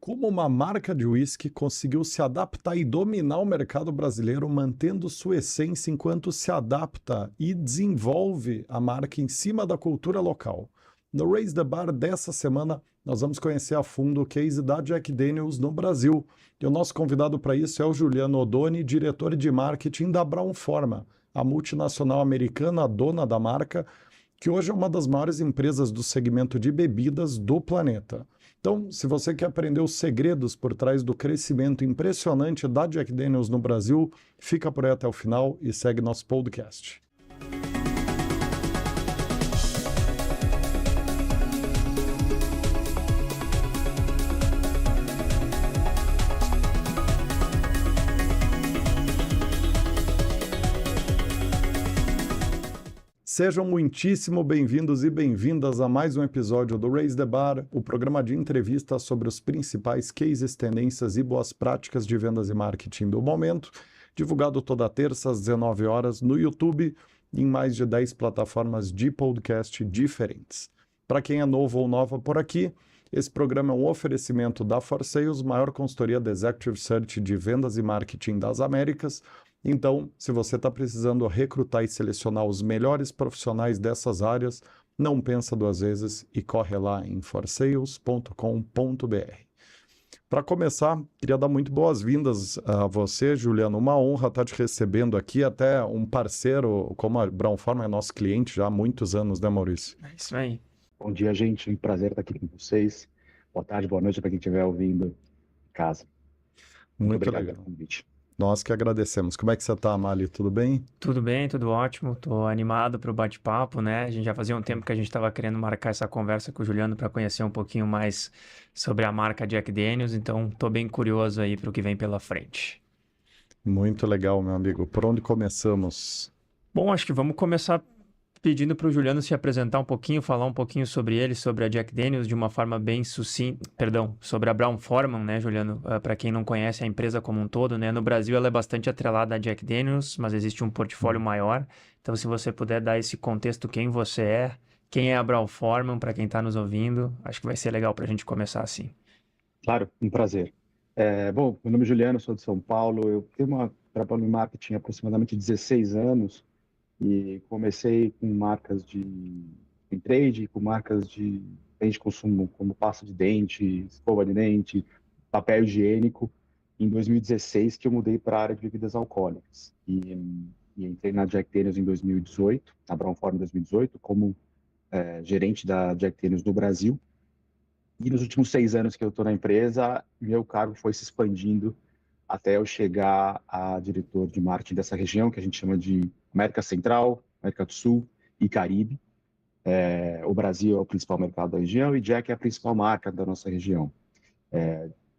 Como uma marca de whisky conseguiu se adaptar e dominar o mercado brasileiro, mantendo sua essência enquanto se adapta e desenvolve a marca em cima da cultura local? No Raise the Bar dessa semana, nós vamos conhecer a fundo o case da Jack Daniel's no Brasil. E o nosso convidado para isso é o Juliano Odoni, diretor de marketing da Brown-Forman, a multinacional americana dona da marca, que hoje é uma das maiores empresas do segmento de bebidas do planeta. Então, se você quer aprender os segredos por trás do crescimento impressionante da Jack Daniel's no Brasil, fica por aí até o final e segue nosso podcast. Sejam muitíssimo bem-vindos e bem-vindas a mais um episódio do Raise the Bar, o programa de entrevistas sobre os principais cases, tendências e boas práticas de vendas e marketing do momento, divulgado toda terça às 19 horas no YouTube e em mais de 10 plataformas de podcast diferentes. Para quem é novo ou nova por aqui, esse programa é um oferecimento da For Sales, maior consultoria de Executive Search de vendas e marketing das Américas. Então, se você está precisando recrutar e selecionar os melhores profissionais dessas áreas, não pensa duas vezes e corre lá em forsales.com.br. Para começar, queria dar muito boas-vindas a você, Juliano. Uma honra estar te recebendo aqui, até um parceiro como a Brown-Forman é nosso cliente já há muitos anos, né, Maurício? É isso aí. Bom dia, gente. Um prazer estar aqui com vocês. Boa tarde, boa noite para quem estiver ouvindo em casa. Muito obrigado legal. pelo convite. Nós que agradecemos. Como é que você está, Mali? Tudo bem? Tudo bem, tudo ótimo. Tô animado para o bate-papo, né? A gente já fazia um tempo que a gente estava querendo marcar essa conversa com o Juliano para conhecer um pouquinho mais sobre a marca Jack Daniel's, então tô bem curioso aí para o que vem pela frente. Muito legal, meu amigo. Por onde começamos? Bom, acho que vamos começar pedindo para o Juliano se apresentar um pouquinho, falar um pouquinho sobre ele, sobre a Jack Daniel's de uma forma bem sucinta, sobre a Brown-Forman, né, Juliano? Para quem não conhece a empresa como um todo, né? No Brasil ela é bastante atrelada à Jack Daniel's, mas existe um portfólio maior. Então, se você puder dar esse contexto, quem você é, quem é a Brown-Forman, para quem está nos ouvindo, acho que vai ser legal para a gente começar assim. Claro, um prazer. Bom, meu nome é Juliano, sou de São Paulo. Eu trabalho em marketing há aproximadamente 16 anos. E comecei com marcas em trade, com marcas de bens de consumo, como pasta de dente, escova de dente, papel higiênico, em 2016, que eu mudei para a área de bebidas alcoólicas. E entrei na Jack Daniel's em 2018, na Brown-Forman em 2018, como gerente da Jack Daniel's do Brasil. E nos últimos 6 anos que eu estou na empresa, meu cargo foi se expandindo até eu chegar a diretor de marketing dessa região, que a gente chama de América Central, América do Sul e Caribe. O Brasil é o principal mercado da região e Jack é a principal marca da nossa região.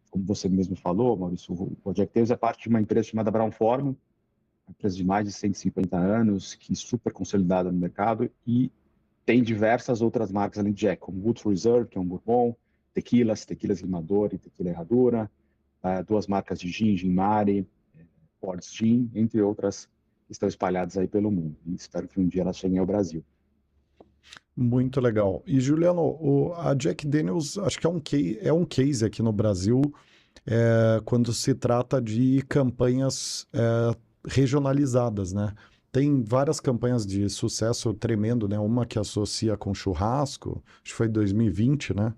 Como você mesmo falou, Maurício, o Jack Daniel's é parte de uma empresa chamada Brown-Forman, uma empresa de mais de 150 anos, que é super consolidada no mercado e tem diversas outras marcas além de Jack, como Woodford Reserve, que é um bourbon, tequilas Limador e Tequila Herradura, 2 marcas de gin, Gin Mare, Fords Gin, entre outras que estão espalhadas aí pelo mundo. E espero que um dia elas cheguem ao Brasil. Muito legal. E, Juliano, a Jack Daniel's, acho que é um case aqui no Brasil, quando se trata de campanhas regionalizadas, né? Tem várias campanhas de sucesso tremendo, né? Uma que associa com churrasco, acho que foi em 2020, né?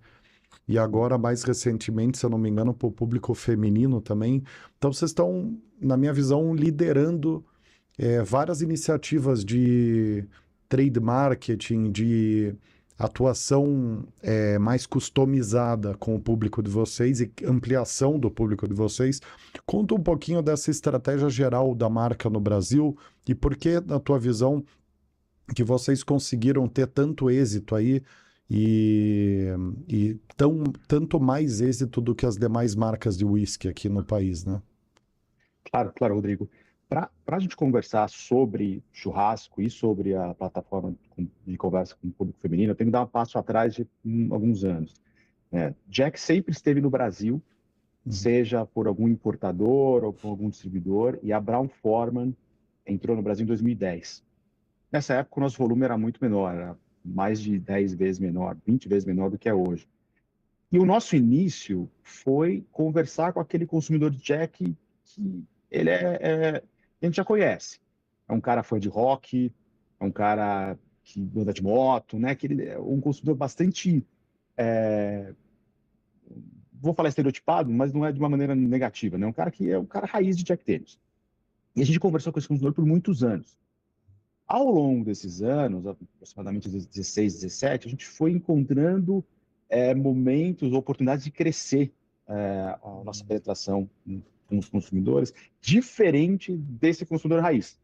E agora, mais recentemente, se eu não me engano, para o público feminino também. Então, vocês estão, na minha visão, liderando várias iniciativas de trade marketing, de atuação mais customizada com o público de vocês e ampliação do público de vocês. Conta um pouquinho dessa estratégia geral da marca no Brasil e por que, na tua visão, que vocês conseguiram ter tanto êxito aí e tanto mais êxito do que as demais marcas de whisky aqui no país, né? Claro, Rodrigo. Para a gente conversar sobre churrasco e sobre a plataforma de conversa com o público feminino, eu tenho que dar um passo atrás de alguns anos. Jack sempre esteve no Brasil, seja por algum importador ou por algum distribuidor, e a Brown-Forman entrou no Brasil em 2010. Nessa época, o nosso volume era muito menor, era mais de 10 vezes menor, 20 vezes menor do que é hoje. E o nosso início foi conversar com aquele consumidor de Jack que ele a gente já conhece. É um cara fã de rock, é um cara que anda de moto, né? Que ele é um consumidor bastante, vou falar estereotipado, mas não é de uma maneira negativa, né? Um cara que é um cara raiz de Jack Daniels. E a gente conversou com esse consumidor por muitos anos. Ao longo desses anos, aproximadamente 16, 17, a gente foi encontrando momentos, oportunidades de crescer a nossa penetração com os consumidores, diferente desse consumidor raiz.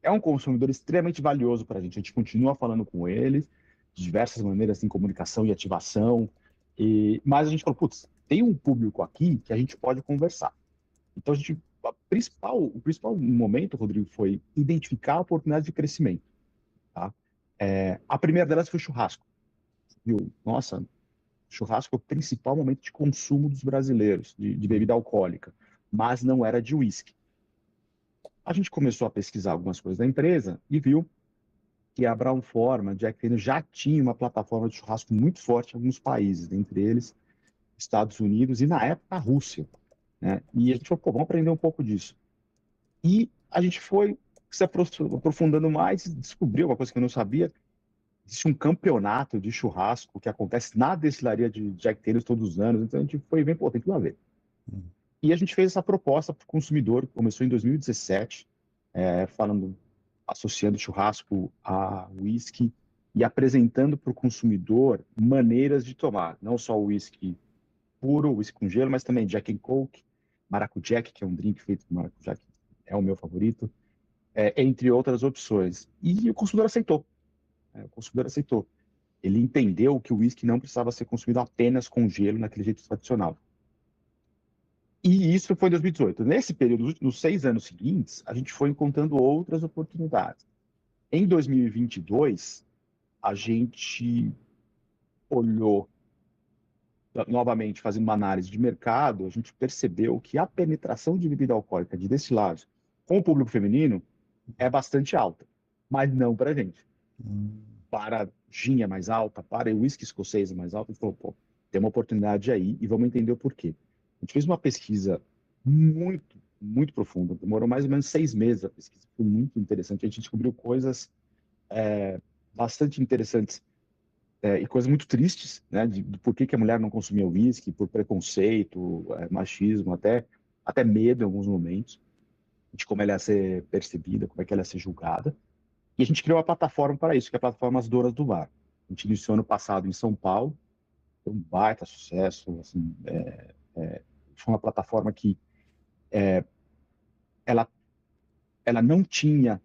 É um consumidor extremamente valioso para a gente continua falando com eles, de diversas maneiras, em comunicação e ativação, mas a gente falou, putz, tem um público aqui que a gente pode conversar. Então, o principal momento, Rodrigo, foi identificar oportunidades de crescimento. Tá? A primeira delas foi churrasco. Viu? Nossa, churrasco é o principal momento de consumo dos brasileiros, de bebida alcoólica, mas não era de uísque. A gente começou a pesquisar algumas coisas da empresa e viu que a Brown Forman, Jack Daniel's, já tinha uma plataforma de churrasco muito forte em alguns países, dentre eles Estados Unidos e, na época, a Rússia. Né? E a gente falou, pô, vamos aprender um pouco disso. E a gente foi se aprofundando mais e descobriu uma coisa que eu não sabia. Existe um campeonato de churrasco que acontece na destilaria de Jack Daniel's todos os anos. Então a gente foi bem, pô, tem que ir lá ver. E a gente fez essa proposta para o consumidor, começou em 2017, associando churrasco a whisky e apresentando para o consumidor maneiras de tomar, não só o whisky puro, whisky com gelo, mas também Jack and Coke, Maracujack, que é um drink feito com maracujá, que é o meu favorito, entre outras opções. E o consumidor aceitou. O consumidor aceitou. Ele entendeu que o whisky não precisava ser consumido apenas com gelo, naquele jeito tradicional. E isso foi em 2018. Nesse período, nos 6 anos seguintes, a gente foi encontrando outras oportunidades. Em 2022, a gente olhou, novamente, fazendo uma análise de mercado, a gente percebeu que a penetração de bebida alcoólica de destilados com o público feminino é bastante alta, mas não para a gente. Para gin é mais alta, para whisky escocês é mais alta. A gente falou, pô, tem uma oportunidade aí e vamos entender o porquê. A gente fez uma pesquisa muito, muito profunda, demorou mais ou menos 6 meses a pesquisa, foi muito interessante. A gente descobriu coisas bastante interessantes e coisas muito tristes, né, de por que a mulher não consumia uísque, por preconceito, machismo, até medo em alguns momentos, de como ela ia ser percebida, como é que ela ia ser julgada. E a gente criou uma plataforma para isso, que é a plataforma As Donas do Bar. A gente iniciou ano passado em São Paulo, foi um baita sucesso, assim, foi uma plataforma que ela não tinha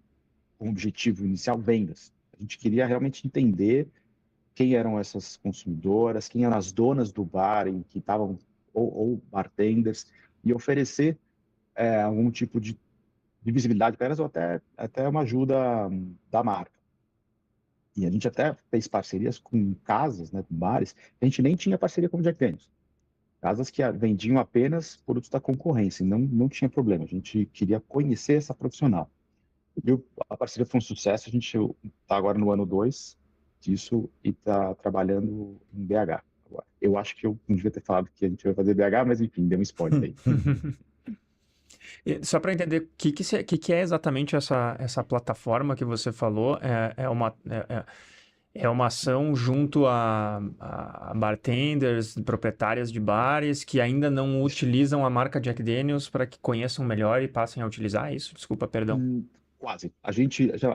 como objetivo inicial vendas. A gente queria realmente entender quem eram essas consumidoras, quem eram as donas do bar em que estavam, ou bartenders, e oferecer algum tipo de visibilidade para elas ou até uma ajuda da marca. E a gente até fez parcerias com casas, né, com bares, a gente nem tinha parceria com o Jack Daniel's. Casas que vendiam apenas produtos da concorrência, e não tinha problema, a gente queria conhecer essa profissional. E a parceria foi um sucesso, a gente está agora no ano 2 disso e está trabalhando em BH. Agora, eu acho que eu não devia ter falado que a gente vai fazer BH, mas enfim, deu um spoiler aí. Só para entender, o que é exatamente essa plataforma que você falou? É uma ação junto a bartenders, proprietárias de bares que ainda não utilizam a marca Jack Daniel's para que conheçam melhor e passem a utilizar isso? Desculpa, perdão. Quase.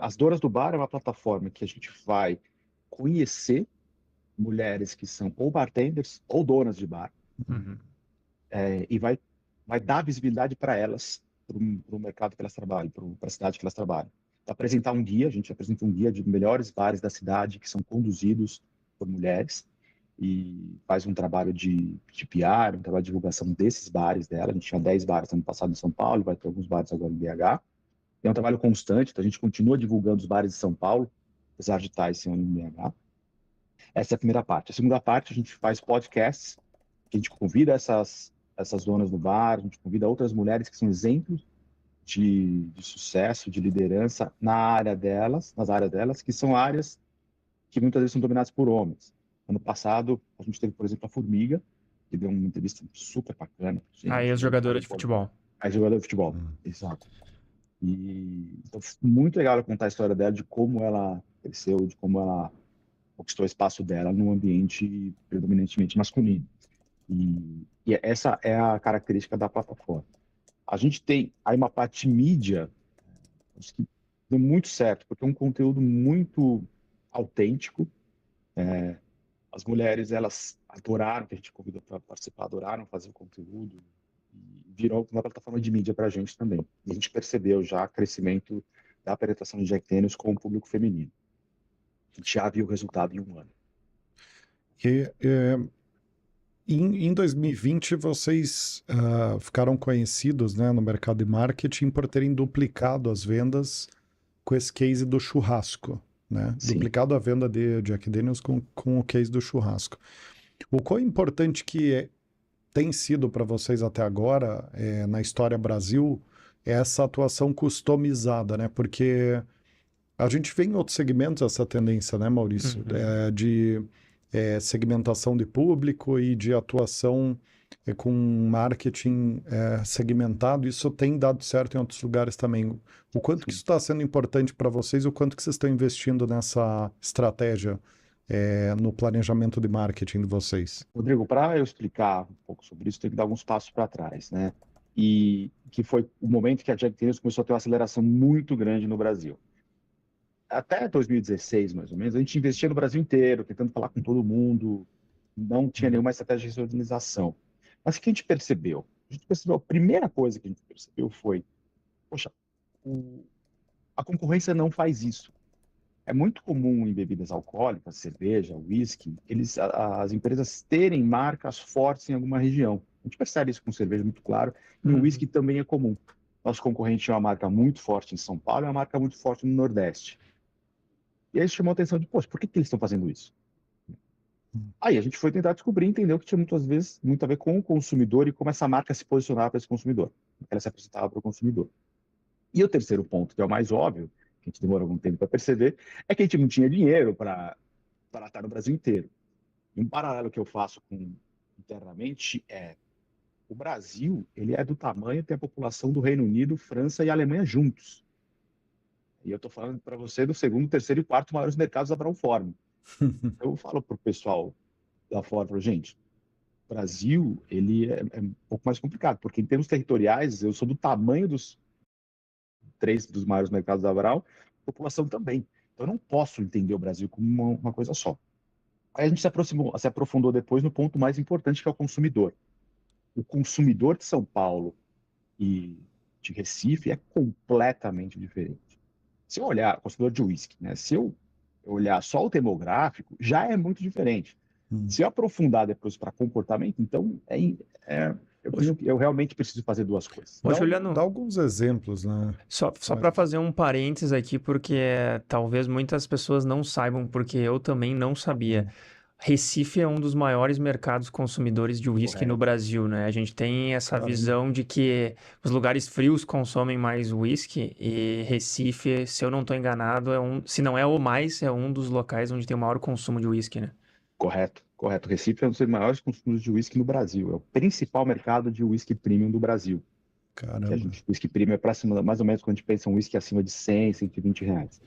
As Donas do Bar é uma plataforma que a gente vai conhecer mulheres que são ou bartenders ou donas de bar, e vai dar visibilidade para elas, para o mercado que elas trabalham, para a cidade que elas trabalham. Apresentar um guia, a gente apresenta um guia de melhores bares da cidade que são conduzidos por mulheres e faz um trabalho de PR, um trabalho de divulgação desses bares dela. A gente tinha 10 bares ano passado em São Paulo, vai ter alguns bares agora em BH. É um trabalho constante, então a gente continua divulgando os bares de São Paulo, apesar de estar esse ano em BH. Essa é a primeira parte. A segunda parte, a gente faz podcasts, que a gente convida essas donas do bar, a gente convida outras mulheres que são exemplos de sucesso, de liderança nas áreas delas, que são áreas que muitas vezes são dominadas por homens. Ano passado, a gente teve, por exemplo, a Formiga, que deu uma entrevista super bacana. A ex-jogadora de futebol. A jogadora de futebol, exato. E então, muito legal ela contar a história dela, de como ela cresceu, de como ela conquistou o espaço dela num ambiente predominantemente masculino. E essa é a característica da plataforma. A gente tem aí uma parte mídia, acho que deu muito certo, porque é um conteúdo muito autêntico. As mulheres, elas adoraram, que a gente convidou para participar, adoraram fazer o conteúdo. E virou uma plataforma de mídia para a gente também. E a gente percebeu já crescimento da penetração de Jack Daniels com o público feminino. A gente já viu o resultado em um ano. Em 2020, vocês ficaram conhecidos, né, no mercado de marketing por terem duplicado as vendas com esse case do churrasco, né? Sim. Duplicado a venda de Jack Daniels com o case do churrasco. O quão importante que tem sido para vocês até agora, na história Brasil, é essa atuação customizada, né? Porque a gente vê em outros segmentos essa tendência, né, Maurício? De segmentação de público e de atuação com marketing segmentado. Isso tem dado certo em outros lugares também. O quanto que isso está sendo importante para vocês, o quanto que vocês estão investindo nessa estratégia no planejamento de marketing de vocês? Rodrigo, para eu explicar um pouco sobre isso, tem que dar alguns passos para trás, né? E que foi o momento que a Jack Daniels começou a ter uma aceleração muito grande no Brasil. Até 2016, mais ou menos, a gente investia no Brasil inteiro, tentando falar com todo mundo, não tinha nenhuma estratégia de organização. Mas o que a gente percebeu? A primeira coisa que a gente percebeu foi, poxa, a concorrência não faz isso. É muito comum em bebidas alcoólicas, cerveja, uísque, as empresas terem marcas fortes em alguma região. A gente percebe isso com cerveja muito claro, e o uísque também é comum. Nosso concorrente tinha uma marca muito forte em São Paulo e uma marca muito forte no Nordeste. E aí isso chamou a atenção de, poxa, por que eles estão fazendo isso? Aí a gente foi tentar descobrir, entendeu que tinha muitas vezes muito a ver com o consumidor e como essa marca se posicionava para esse consumidor, como ela se apresentava para o consumidor. E o terceiro ponto, que é o mais óbvio, que a gente demora algum tempo para perceber, é que a gente não tinha dinheiro para estar no Brasil inteiro. E um paralelo que eu faço internamente o Brasil, ele é do tamanho, tem a população do Reino Unido, França e Alemanha juntos. E eu estou falando para você do segundo, terceiro e quarto maiores mercados da Brown-Forman. Eu falo para o pessoal da Ford, gente, o Brasil, ele é um pouco mais complicado, porque em termos territoriais, eu sou do tamanho dos 3 dos maiores mercados da Brown, a população também. Então eu não posso entender o Brasil como uma coisa só. Aí a gente se aprofundou depois no ponto mais importante, que é o consumidor. O consumidor de São Paulo e de Recife é completamente diferente. Se eu olhar o consumidor de uísque, né? Se eu olhar só o demográfico, já é muito diferente. Se eu aprofundar depois para comportamento, então eu realmente preciso fazer duas coisas. Juliano, dá alguns exemplos, né? Só para fazer um parênteses aqui, porque talvez muitas pessoas não saibam, porque eu também não sabia. Recife é um dos maiores mercados consumidores de uísque no Brasil, né? A gente tem essa visão de que os lugares frios consomem mais uísque e Recife, se eu não estou enganado, se não é o mais, é um dos locais onde tem o maior consumo de uísque, né? Correto. Recife é um dos maiores consumidores de uísque no Brasil. É o principal mercado de uísque premium do Brasil. Caramba. O uísque premium é mais ou menos quando a gente pensa em um uísque acima de 100, 120 reais.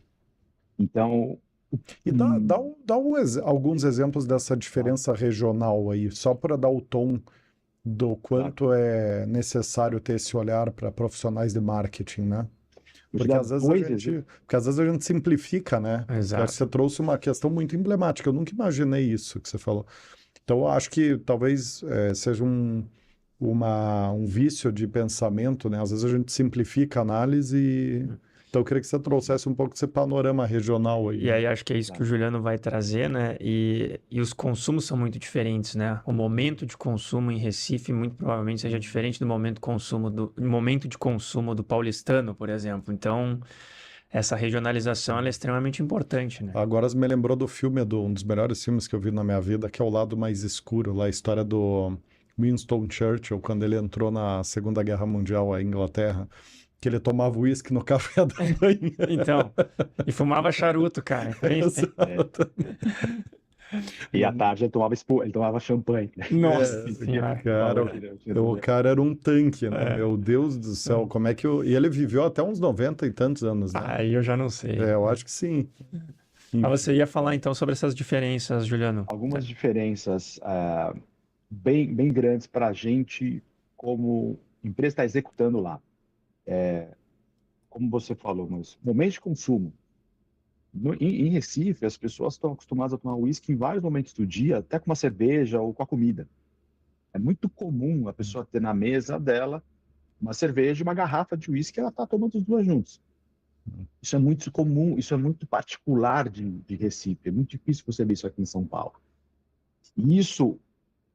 Então... E dá alguns exemplos dessa diferença regional aí, só para dar o tom do quanto é necessário ter esse olhar para profissionais de marketing, né? Porque às vezes a gente simplifica, né? Exato. Você trouxe uma questão muito emblemática, eu nunca imaginei isso que você falou. Então, eu acho que talvez seja um vício de pensamento, né? Às vezes a gente simplifica a análise e... Então, eu queria que você trouxesse um pouco desse panorama regional aí. E aí, acho que é isso que o Juliano vai trazer, né? E os consumos são muito diferentes, né? O momento de consumo em Recife muito provavelmente seja diferente do momento de consumo do paulistano, por exemplo. Então, essa regionalização ela é extremamente importante, né? Agora, você me lembrou do filme, um dos melhores filmes que eu vi na minha vida, que é O Lado Mais Escuro, lá a história do Winston Churchill, quando ele entrou na Segunda Guerra Mundial à Inglaterra, que ele tomava uísque no café da manhã. Então, e fumava charuto, cara. E à tarde ele tomava champanhe, né? Nossa É, senhora. cara, o cara era um tanque, né? É. Meu Deus do céu, como é que eu... E ele viveu até uns 90 e tantos anos, né? Aí eu já não sei. É, eu acho que sim. Mas você Enfim. ia falar então sobre essas diferenças, Juliano. Algumas diferenças bem grandes para a gente como empresa está executando lá. Como você falou, mas momento de consumo. Em Recife, as pessoas estão acostumadas a tomar uísque em vários momentos do dia, até com uma cerveja ou com a comida. É muito comum a pessoa ter na mesa dela uma cerveja e uma garrafa de uísque, ela está tomando as duas juntos. Isso é muito comum, isso é muito particular de Recife. É muito difícil você ver isso aqui em São Paulo. E isso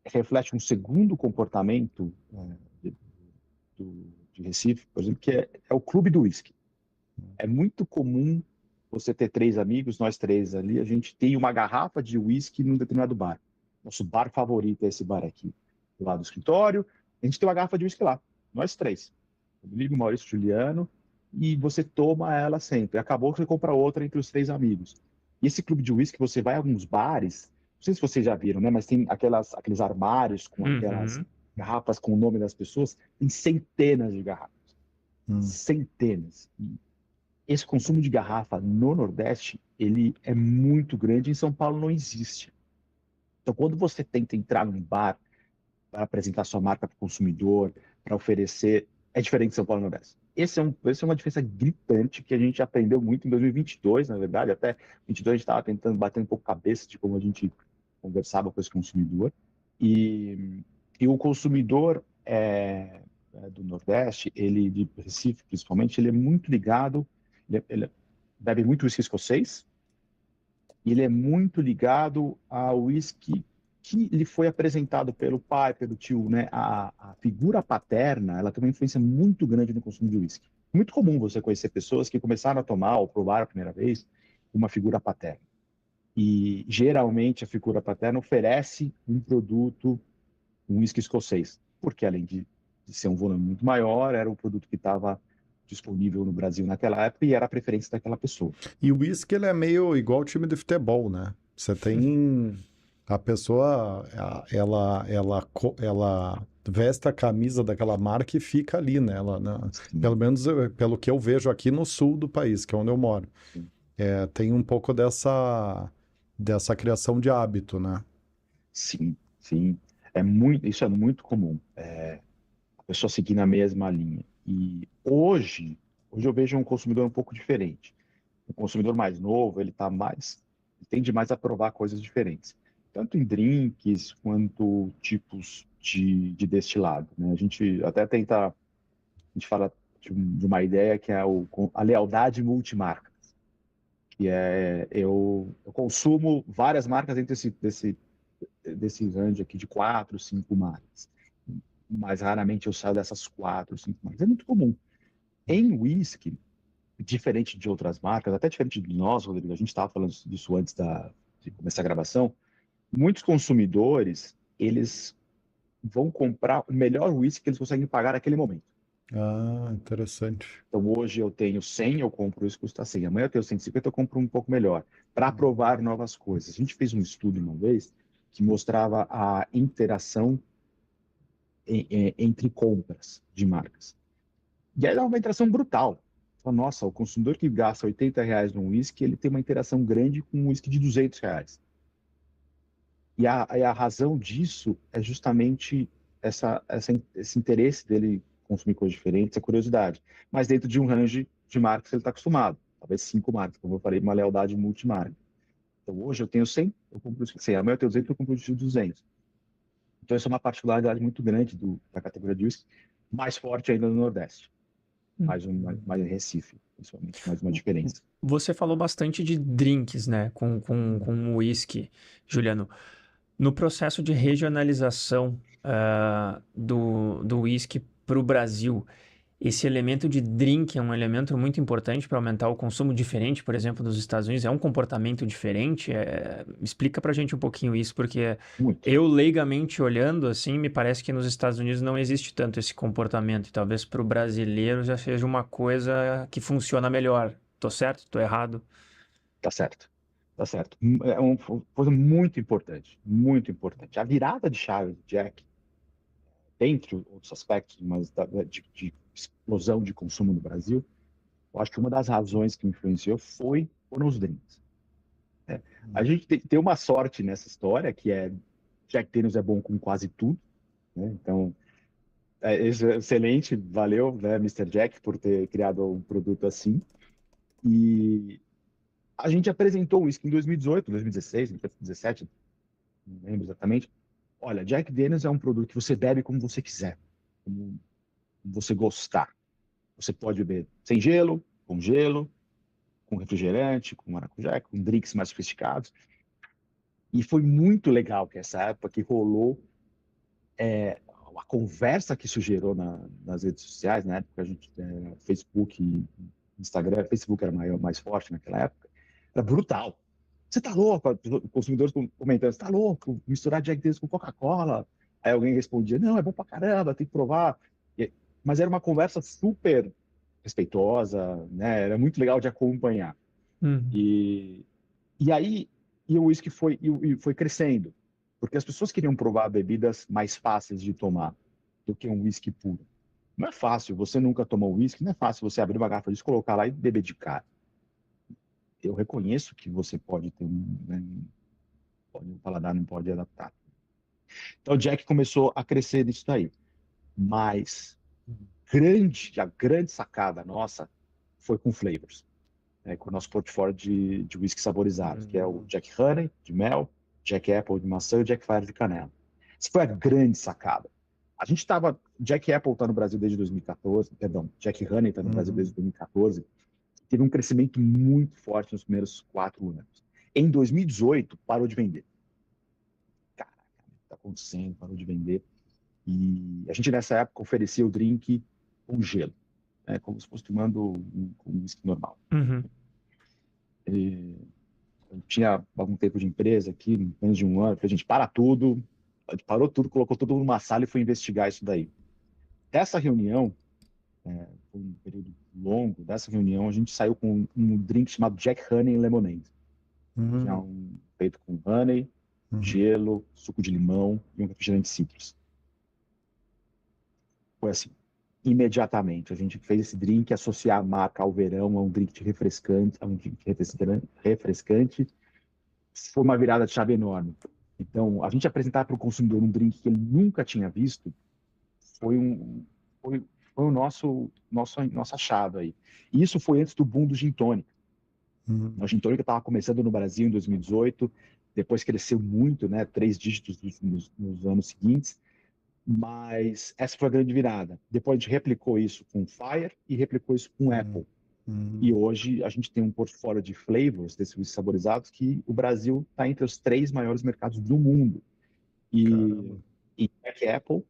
reflete um segundo comportamento de Recife, por exemplo, que é o clube do uísque. É muito comum você ter três amigos, nós três ali, a gente tem uma garrafa de uísque num determinado bar. Nosso bar favorito é esse bar aqui, do lado do escritório. A gente tem uma garrafa de uísque lá, nós três. Rodrigo, Maurício, Juliano, e você toma ela sempre. Acabou que você compra outra entre os três amigos. E esse clube de uísque, você vai a alguns bares, não sei se vocês já viram, né? Mas tem aqueles armários com aquelas garrafas com o nome das pessoas, tem centenas de garrafas. Centenas. E esse consumo de garrafa no Nordeste, ele é muito grande, em São Paulo não existe. Então, quando você tenta entrar num bar para apresentar sua marca para o consumidor, para oferecer, é diferente de São Paulo e Nordeste. Essa é uma diferença gritante que a gente aprendeu muito em 2022, na verdade, até 2022 a gente estava tentando bater um pouco a cabeça de como a gente conversava com esse consumidor. E o consumidor do Nordeste, ele de Recife principalmente, ele é muito ligado, ele bebe muito uísque escocês, e ele é muito ligado ao uísque que lhe foi apresentado pelo pai, pelo tio, né? A figura paterna, ela tem uma influência muito grande no consumo de uísque. Muito comum você conhecer pessoas que começaram a tomar ou provar a primeira vez uma figura paterna. E geralmente a figura paterna oferece um produto, um uísque escocês, porque além de ser um volume muito maior, era o produto que estava disponível no Brasil naquela época e era a preferência daquela pessoa. E o uísque, ele é meio igual o time de futebol, né? Você tem... A pessoa, ela veste a camisa daquela marca e fica ali, né? Pelo menos pelo que eu vejo aqui no sul do país, que é onde eu moro. Tem um pouco dessa criação de hábito, né? Sim, sim. Isso é muito comum. A pessoa seguir na mesma linha. E hoje eu vejo um consumidor um pouco diferente. O consumidor mais novo, ele tende mais a provar coisas diferentes. Tanto em drinks quanto tipos de destilado, né? A gente fala de uma ideia que é a lealdade multimarca, que eu consumo várias marcas dentro desse range aqui de 4, 5 marcas. Mas raramente eu saio dessas 4, 5 marcas. É muito comum. Em whisky, diferente de outras marcas, até diferente de nós, Rodrigo, a gente estava falando disso antes de começar a gravação, muitos consumidores, eles vão comprar o melhor whisky que eles conseguem pagar naquele momento. Ah, interessante. Então, hoje eu tenho 100, eu compro isso que custa 100. Amanhã eu tenho 150, eu compro um pouco melhor, para provar novas coisas. A gente fez um estudo uma vez que mostrava a interação entre compras de marcas. E aí é uma interação brutal. Nossa, o consumidor que gasta R$80 num whisky, ele tem uma interação grande com um whisky de R$200. E a razão disso é justamente esse interesse dele consumir coisas diferentes, a curiosidade. Mas dentro de um range de marcas que ele está acostumado. Talvez 5 marcas, como eu falei, uma lealdade multimarca. Então, hoje eu tenho 100, eu compro 100. Amanhã eu tenho 200, eu compro 200. Então, isso é uma particularidade muito grande da categoria de whisky, mais forte ainda no Nordeste. Mais em Recife, principalmente, mais uma diferença. Você falou bastante de drinks, né, com whisky, Juliano. No processo de regionalização do whisky para o Brasil, esse elemento de drink é um elemento muito importante para aumentar o consumo diferente, por exemplo, dos Estados Unidos. É um comportamento diferente? Explica para a gente um pouquinho isso, porque eu, leigamente olhando, assim, me parece que nos Estados Unidos não existe tanto esse comportamento. E talvez para o brasileiro já seja uma coisa que funciona melhor. Tô certo? Tô errado? Tá certo. Tá certo. É uma coisa muito importante, muito importante. A virada de chave do Jack, dentre outros aspectos, mas de explosão de consumo no Brasil, eu acho que uma das razões que influenciou foram os drinks. Né? A gente tem uma sorte nessa história, que é Jack Daniels é bom com quase tudo, né? Então, isso é excelente, valeu, né, Mr. Jack, por ter criado um produto assim. E a gente apresentou isso em 2018, 2016, 2017, não lembro exatamente. Olha, Jack Daniels é um produto que você bebe como você quiser, como você gostar. Você pode beber sem gelo, com refrigerante, com maracujá, com drinks mais sofisticados. E foi muito legal que essa época que rolou a conversa que isso gerou nas redes sociais, na época a gente, Facebook, Instagram, Facebook era mais forte naquela época, era brutal. Você tá louco? Consumidores comentando, você tá louco? Misturar Jack Daniels com Coca-Cola? Aí alguém respondia, não, é bom pra caramba, tem que provar. Mas era uma conversa super respeitosa, né? Era muito legal de acompanhar. E, e aí, o uísque foi crescendo, porque as pessoas queriam provar bebidas mais fáceis de tomar do que um uísque puro. Não é fácil, você nunca tomou uísque, não é fácil você abrir uma garrafa de colocar lá e beber de cara. Eu reconheço que você pode ter um paladar não pode adaptar. Então o Jack começou a crescer nisso daí. Mas a grande sacada nossa foi com flavors, né, com o nosso portfólio de whisky saborizado, que é o Jack Honey, de mel, Jack Apple de maçã e o Jack Fire de canela. Essa foi a grande sacada. A gente estava... Jack Apple está no Brasil desde 2014, perdão, Jack Honey está no Brasil desde 2014. Teve um crescimento muito forte nos primeiros 4 anos. Em 2018, parou de vender. Caraca, o que está acontecendo? Parou de vender. E a gente, nessa época, oferecia o drink com gelo, né, como se fosse tomando um whisky normal. Eu tinha algum tempo de empresa aqui, menos de um ano, a gente para tudo, a gente parou tudo, colocou tudo numa sala e foi investigar isso daí. Dessa reunião, foi um período longo, dessa reunião a gente saiu com um drink chamado Jack Honey Lemonade. Que é feito com honey, gelo, suco de limão e um refrigerante cítrus. Foi assim, imediatamente. A gente fez esse drink, associar a marca ao verão, a um drink refrescante, refrescante. Foi uma virada de chave enorme. Então, a gente apresentar para o consumidor um drink que ele nunca tinha visto foi o nossa chave aí. E isso foi antes do boom do Gin Tônica. O Gin Tônica estava começando no Brasil em 2018, depois cresceu muito, né, 3 dígitos nos anos seguintes, mas essa foi a grande virada. Depois a gente replicou isso com Fire e replicou isso com Apple. E hoje a gente tem um portfólio de flavors desses whisky saborizados que o Brasil está entre os 3 maiores mercados do mundo. E Jack Apple,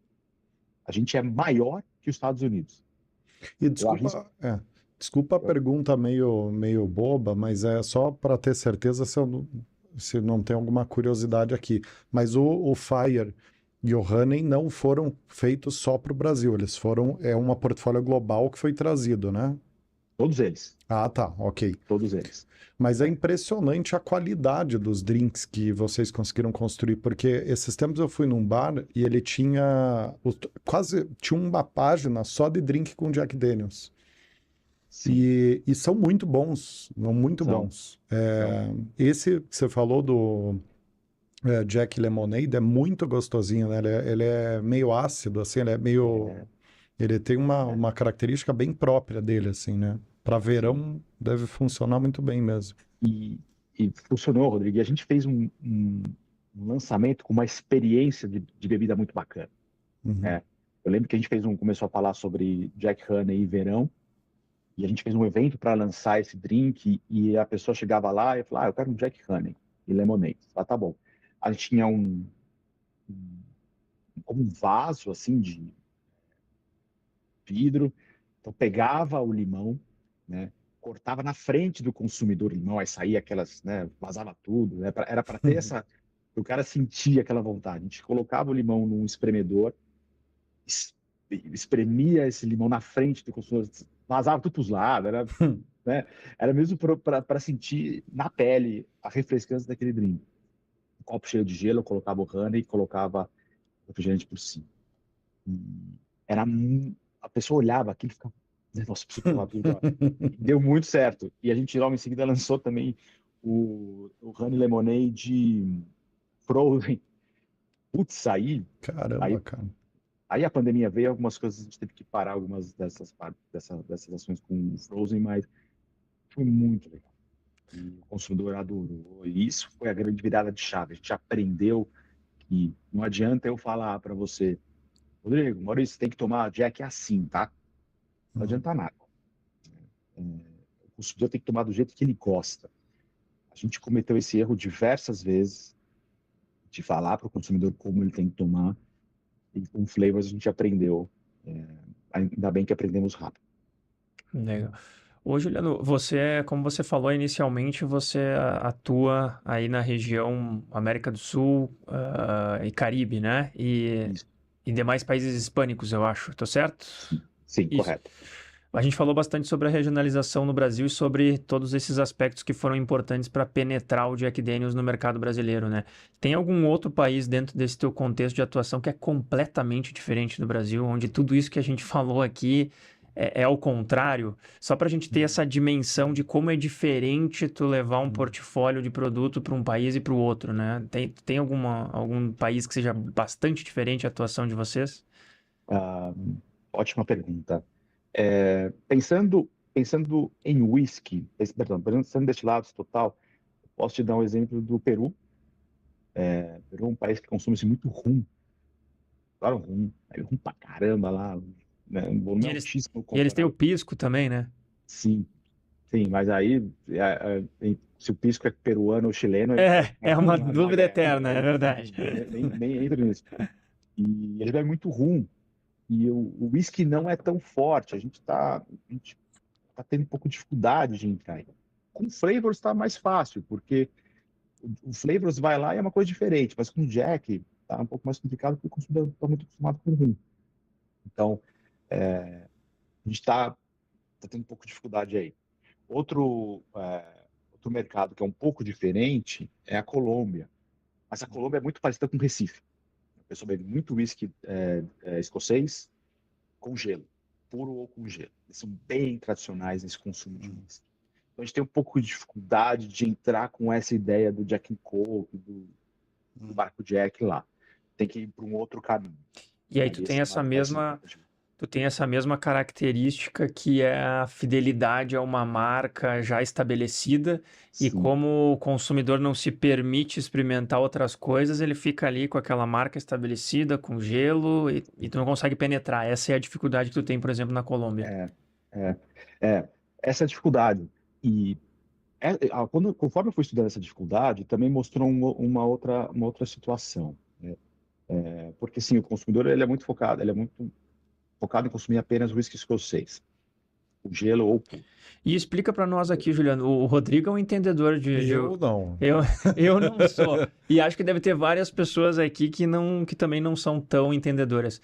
a gente é maior que os Estados Unidos. E desculpa a pergunta meio boba, mas é só para ter certeza se não tem alguma curiosidade aqui. Mas o Fire e o Honey não foram feitos só para o Brasil, é uma portfólio global que foi trazido, né? Todos eles. Ah, tá, ok. Todos eles. Mas é impressionante a qualidade dos drinks que vocês conseguiram construir, porque esses tempos eu fui num bar e ele tinha uma página só de drink com Jack Daniels. E são muito bons, muito bons. Esse que você falou do Jack Lemonade é muito gostosinho, né? Ele é meio ácido, assim, ele é meio... Ele tem uma característica bem própria dele, assim, né? Para verão deve funcionar muito bem mesmo. E funcionou, Rodrigo. E a gente fez um lançamento com uma experiência de bebida muito bacana. Eu lembro que a gente começou a falar sobre Jack Honey e verão, e a gente fez um evento para lançar esse drink, e a pessoa chegava lá e falava, eu quero um Jack Honey e lemonade. Tá bom. A gente tinha como um vaso, assim, de vidro. Então pegava o limão, né, cortava na frente do consumidor o limão, aí saía aquelas, né, vazava tudo, né, era para ter o cara sentia aquela vontade. A gente colocava o limão num espremedor, espremia esse limão na frente do consumidor, vazava tudo para os lados, era né? Era mesmo para sentir na pele a refrescância daquele drink. Um copo cheio de gelo, eu colocava o honey e colocava refrigerante por cima. E a pessoa olhava aquilo e ficava, nossa, preciso provar tudo agora. E deu muito certo. E a gente logo em seguida lançou também o Honey Lemonade Frozen. Putz, aí, Caramba, cara. aí a pandemia veio, algumas coisas a gente teve que parar algumas dessas ações com o Frozen, mas foi muito legal. E o consumidor adorou. E isso foi a grande virada de chave. A gente aprendeu que não adianta eu falar para você, Rodrigo, Maurício, você tem que tomar Jack assim, tá? Não adianta nada. O consumidor tem que tomar do jeito que ele gosta. A gente cometeu esse erro diversas vezes de falar para o consumidor como ele tem que tomar. E com flavors a gente aprendeu. Ainda bem que aprendemos rápido. Legal. Ô, Juliano, como você falou inicialmente, você atua aí na região América do Sul, e Caribe, né? Isso. E demais países hispânicos, eu acho. Tô certo? Sim, Isso. correto. A gente falou bastante sobre a regionalização no Brasil e sobre todos esses aspectos que foram importantes para penetrar o Jack Daniel's no mercado brasileiro, né? Tem algum outro país dentro desse teu contexto de atuação que é completamente diferente do Brasil, onde tudo isso que a gente falou aqui é ao contrário? Só para a gente ter essa dimensão de como é diferente tu levar um portfólio de produto para um país e para o outro, né? Tem algum país que seja bastante diferente a atuação de vocês? Ótima pergunta. Pensando em whisky, pensando em destilados total, posso te dar um exemplo do Peru. Peru é um país que consome-se muito rum. Claro, rum. É rum pra caramba lá. Né? Um volume altíssimo. E eles têm o pisco também, né? Sim, sim, mas aí, se o pisco é peruano ou chileno... É uma dúvida eterna, é verdade. Nem entra nisso. E ele bebe muito rum. E o whisky não é tão forte. A gente tá tendo um pouco de dificuldade de entrar. Com flavors está mais fácil, porque o flavors vai lá e é uma coisa diferente. Mas com Jack tá um pouco mais complicado, porque o consumidor está muito acostumado com rum. Então, a gente está tendo um pouco de dificuldade aí. Outro mercado que é um pouco diferente é a Colômbia. Mas a Colômbia é muito parecida com o Recife. A pessoa bebe muito whisky escocês com gelo, puro ou com gelo. Eles são bem tradicionais nesse consumo de whisky. Então a gente tem um pouco de dificuldade de entrar com essa ideia do Jack and Coke, do barco Jack lá. Tem que ir para um outro caminho. E aí tu tem essa mesma característica que é a fidelidade a uma marca já estabelecida. Sim. E como o consumidor não se permite experimentar outras coisas, ele fica ali com aquela marca estabelecida, com gelo, e tu não consegue penetrar. Essa é a dificuldade que tu tem, por exemplo, na Colômbia. Essa é a dificuldade. E conforme eu fui estudando essa dificuldade, também mostrou uma outra situação. Né? Porque, sim, o consumidor ele é muito focado em consumir apenas whisky escocês, o gelo ou puro. E explica para nós aqui, Juliano, o Rodrigo é um entendedor de... Eu não. Eu não sou. E acho que deve ter várias pessoas aqui que também não são tão entendedoras.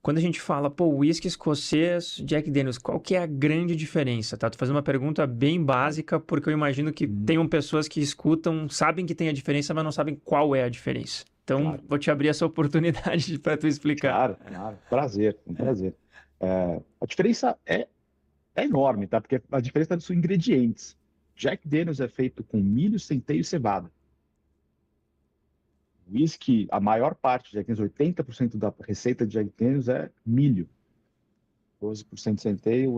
Quando a gente fala, whisky escocês, Jack Daniel's, qual que é a grande diferença? Tá? Tô fazendo uma pergunta bem básica, porque eu imagino que tenham pessoas que escutam, sabem que tem a diferença, mas não sabem qual é a diferença. Então, claro, vou te abrir essa oportunidade para tu explicar. Claro. Prazer, um prazer. A diferença é enorme, tá? Porque a diferença são ingredientes. Jack Daniel's é feito com milho, centeio e cevada. Whisky, a maior parte de Jack Daniel's, 80% da receita de Jack Daniel's é milho. 12% centeio,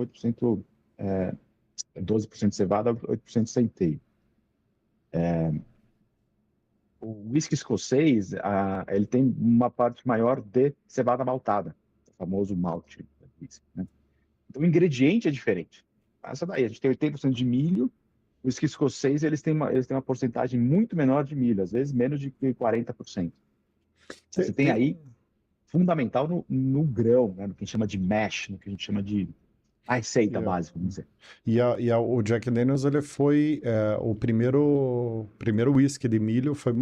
12% cevada, 8% centeio. O whisky escocês, ele tem uma parte maior de cevada maltada, o famoso malte. Né? Então, o ingrediente é diferente. Essa daí, a gente tem 80% de milho, o whisky escocês, eles têm uma porcentagem muito menor de milho, às vezes menos de 40%. Você tem aí, fundamental no grão, né? No que a gente chama de mash, no que a gente chama de receita básica, vamos dizer. E o Jack Daniel's, ele foi o primeiro whisky de milho foi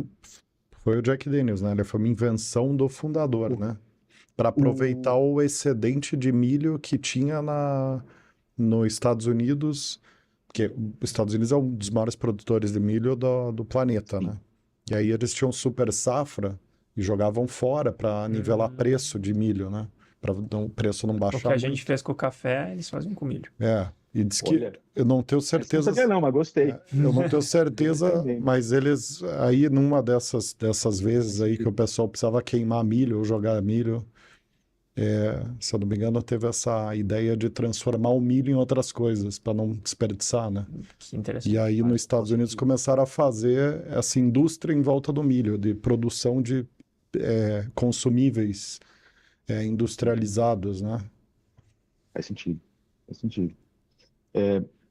o Jack Daniel's, né? Ele foi uma invenção do fundador, né? Para aproveitar o excedente de milho que tinha nos Estados Unidos porque os Estados Unidos é um dos maiores produtores de milho do planeta, Sim. né? E aí eles tinham super safra e jogavam fora para nivelar preço de milho, né? Para o preço não O que baixar a gente muito. fez com o café, eles fazem com milho. E diz que Olha, eu não tenho essa não certeza. sabia não, mas gostei. Eu não tenho Vou certeza, aprender. mas eles aí numa dessas vezes aí que o pessoal precisava queimar milho ou jogar milho, se eu não me engano, teve essa ideia de transformar o milho em outras coisas para não desperdiçar, né? Que interessante. E aí nos Faz Estados Unidos sentido. começaram a fazer essa indústria em volta do milho, de produção de consumíveis industrializados, né? Faz sentido. Faz sentido.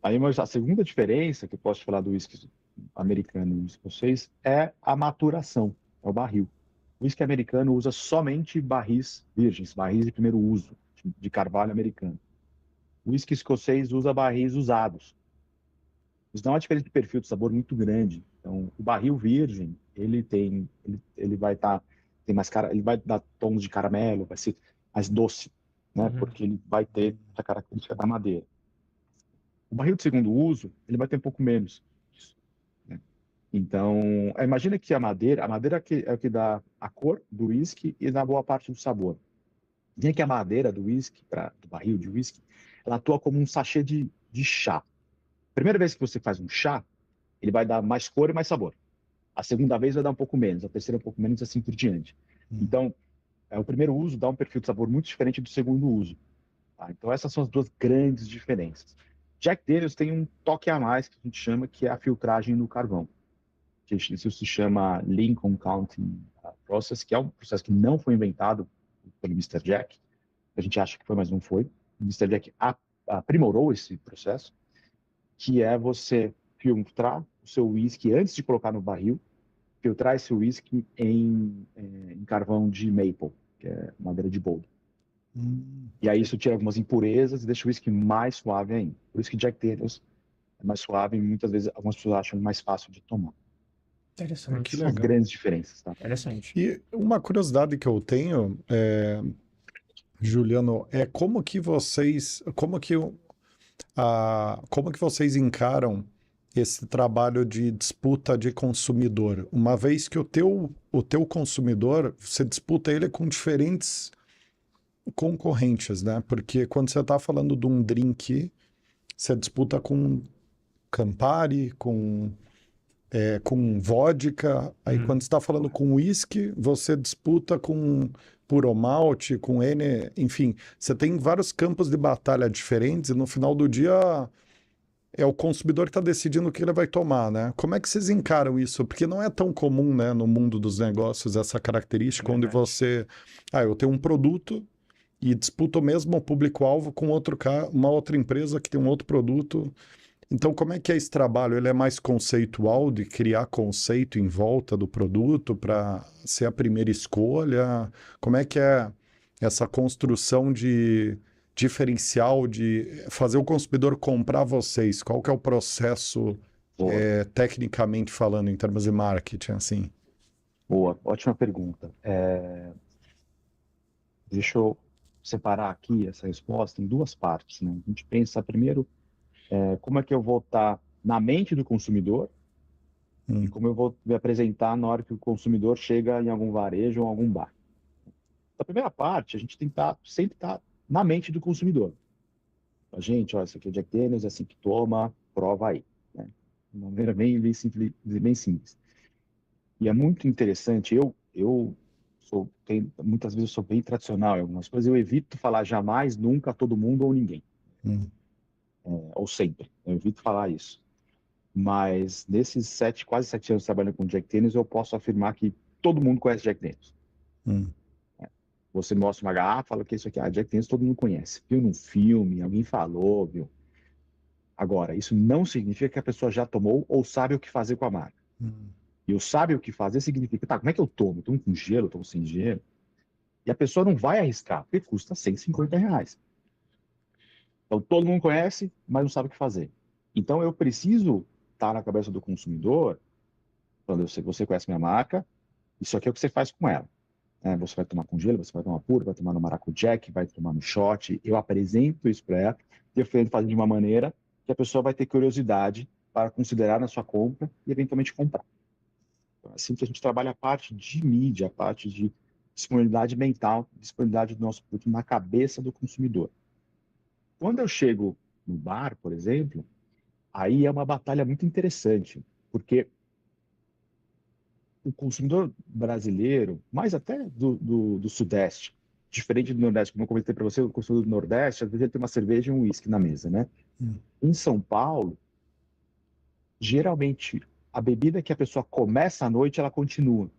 Aí, mas a segunda diferença que eu posso te falar do uísque americano e do escocês é a maturação, é o barril. O uísque americano usa somente barris virgens, barris de primeiro uso, de carvalho americano. O uísque escocês usa barris usados. Isso dá uma diferença de perfil de sabor muito grande. Então, o barril virgem, ele vai estar, tem mais cara, ele vai dar tons de caramelo, vai ser mais doce, né? Uhum. Porque ele vai ter a característica da madeira. O barril de segundo uso, ele vai ter um pouco menos disso, né? Então, imagina que a madeira é o que dá a cor do uísque e dá boa parte do sabor. Vem que a madeira do uísque, do barril de uísque, ela atua como um sachê de chá. Primeira vez que você faz um chá, ele vai dar mais cor e mais sabor. A segunda vez vai dar um pouco menos, a terceira um pouco menos, assim por diante. Então, o primeiro uso dá um perfil de sabor muito diferente do segundo uso. Tá? Então, essas são as duas grandes diferenças. Jack Daniel's tem um toque a mais que a gente chama, que é a filtragem no carvão. Isso se chama Lincoln Counting Process, que é um processo que não foi inventado pelo Mr. Jack. A gente acha que foi, mas não foi. O Mr. Jack aprimorou esse processo, que é você filtrar o seu whisky antes de colocar no barril, filtrar esse whisky em carvão de maple, que é madeira de boldo. E aí isso tira algumas impurezas e deixa o whisky mais suave ainda. Por isso que Jack Daniel's é mais suave e muitas vezes algumas pessoas acham mais fácil de tomar. Interessante. Que São as legal. grandes diferenças, tá? Interessante. E uma curiosidade que eu tenho, Juliano, é como que vocês encaram esse trabalho de disputa de consumidor? Uma vez que o teu consumidor, você disputa ele com diferentes concorrentes, né? Porque quando você está falando de um drink, você disputa com Campari, com vodka. Aí quando você está falando com whisky, você disputa com puro malte, com N, enfim, você tem vários campos de batalha diferentes e no final do dia é o consumidor que está decidindo o que ele vai tomar, né? Como é que vocês encaram isso? Porque não é tão comum, né, no mundo dos negócios essa característica onde você, eu tenho um produto e disputo o mesmo público-alvo com uma outra empresa que tem um outro produto. Então, como é que é esse trabalho? Ele é mais conceitual, de criar conceito em volta do produto para ser a primeira escolha? Como é que é essa construção de diferencial, de fazer o consumidor comprar vocês? Qual que é o processo, Boa, tecnicamente falando, em termos de marketing, assim? boa, ótima pergunta. Deixa eu separar aqui essa resposta em duas partes, né? A gente pensa primeiro como é que eu vou estar na mente do consumidor e como eu vou me apresentar na hora que o consumidor chega em algum varejo ou algum bar. Na primeira parte, a gente tem que sempre estar na mente do consumidor. A gente, ó, isso aqui é Jack Daniel's, é assim que toma, prova aí, né? De uma maneira bem simples, bem simples. E é muito interessante, muitas vezes eu sou bem tradicional em algumas coisas, eu evito falar jamais, nunca, todo mundo ou ninguém. Ou sempre, eu evito falar isso. Mas nesses quase 7 anos trabalhando com Jack Daniel's, eu posso afirmar que todo mundo conhece Jack Daniel's. Você mostra uma garrafa, fala que isso aqui, Jack Daniel's todo mundo conhece. Viu num filme, alguém falou, viu? Agora, isso não significa que a pessoa já tomou ou sabe o que fazer com a marca. E o sabe o que fazer significa, tá, como é que eu tomo? Eu tomo com gelo, eu tomo sem gelo? E a pessoa não vai arriscar, porque custa R$150. Então, todo mundo conhece, mas não sabe o que fazer. Então, eu preciso estar na cabeça do consumidor, falando, você conhece minha marca, isso aqui é o que você faz com ela. Você vai tomar com gelo, você vai tomar puro, vai tomar no maracujá, vai tomar no shot. Eu apresento isso para ela, eu fazer de uma maneira que a pessoa vai ter curiosidade para considerar na sua compra e eventualmente comprar. Então, assim que a gente trabalha a parte de mídia, a parte de disponibilidade mental, disponibilidade do nosso produto na cabeça do consumidor. Quando eu chego no bar, por exemplo, aí é uma batalha muito interessante, porque o consumidor brasileiro, mais até do Sudeste, diferente do Nordeste, como eu comentei para você, o consumidor do Nordeste, às vezes ele tem uma cerveja e um uísque na mesa, né? Em São Paulo, geralmente, a bebida que a pessoa começa à noite, ela continua.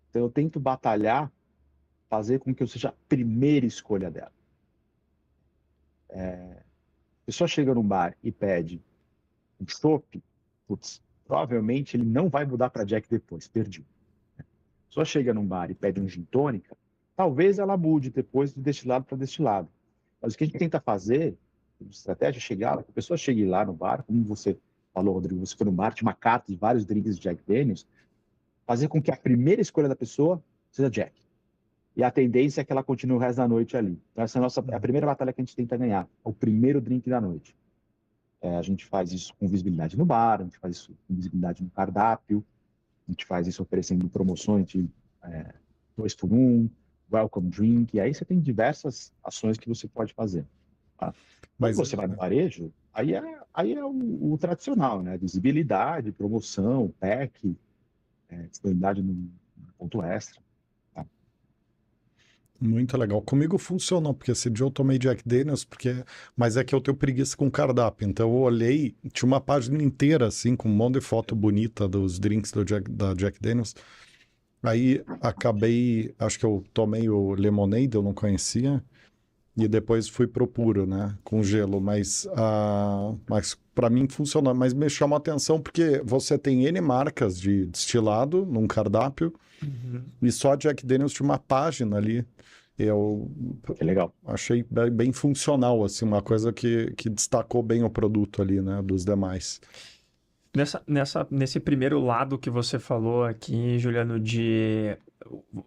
Então, eu tento batalhar, fazer com que eu seja a primeira escolha dela. A pessoa chega num bar e pede um chopp, putz, provavelmente ele não vai mudar para Jack depois, perdi. A pessoa chega num bar e pede um gin tônica, talvez ela mude depois de destilado para destilado. Mas o que a gente tenta fazer, a estratégia é chegar, que a pessoa chegue lá no bar, como você falou, Rodrigo, você foi no bar, tinha uma carta de vários drinks de Jack Daniels, fazer com que a primeira escolha da pessoa seja Jack. E a tendência é que ela continue o resto da noite ali. Então essa é a primeira batalha que a gente tenta ganhar, o primeiro drink da noite. A gente faz isso com visibilidade no bar, a gente faz isso com visibilidade no cardápio, a gente faz isso oferecendo promoções de 2 por 1, welcome drink, e aí você tem diversas ações que você pode fazer. Tá? Quando você vai no varejo, aí é o tradicional, né? Visibilidade, promoção, pack, disponibilidade no ponto extra. Tá? Muito legal. Comigo funcionou, porque esse dia eu tomei Jack Daniels, mas é que eu tenho preguiça com cardápio. Então eu olhei, tinha uma página inteira, assim, com um monte de foto bonita dos drinks da Jack Daniels. Aí acabei, acho que eu tomei o Lemonade, eu não conhecia, e depois fui pro puro, né, com gelo. Mas para mim funcionou. Mas me chamou a atenção porque você tem N marcas de destilado num cardápio, e só a Jack Daniels tinha uma página ali. Que legal. Achei bem funcional, assim, uma coisa que destacou bem o produto ali, né, dos demais. Nesse primeiro lado que você falou aqui, Juliano,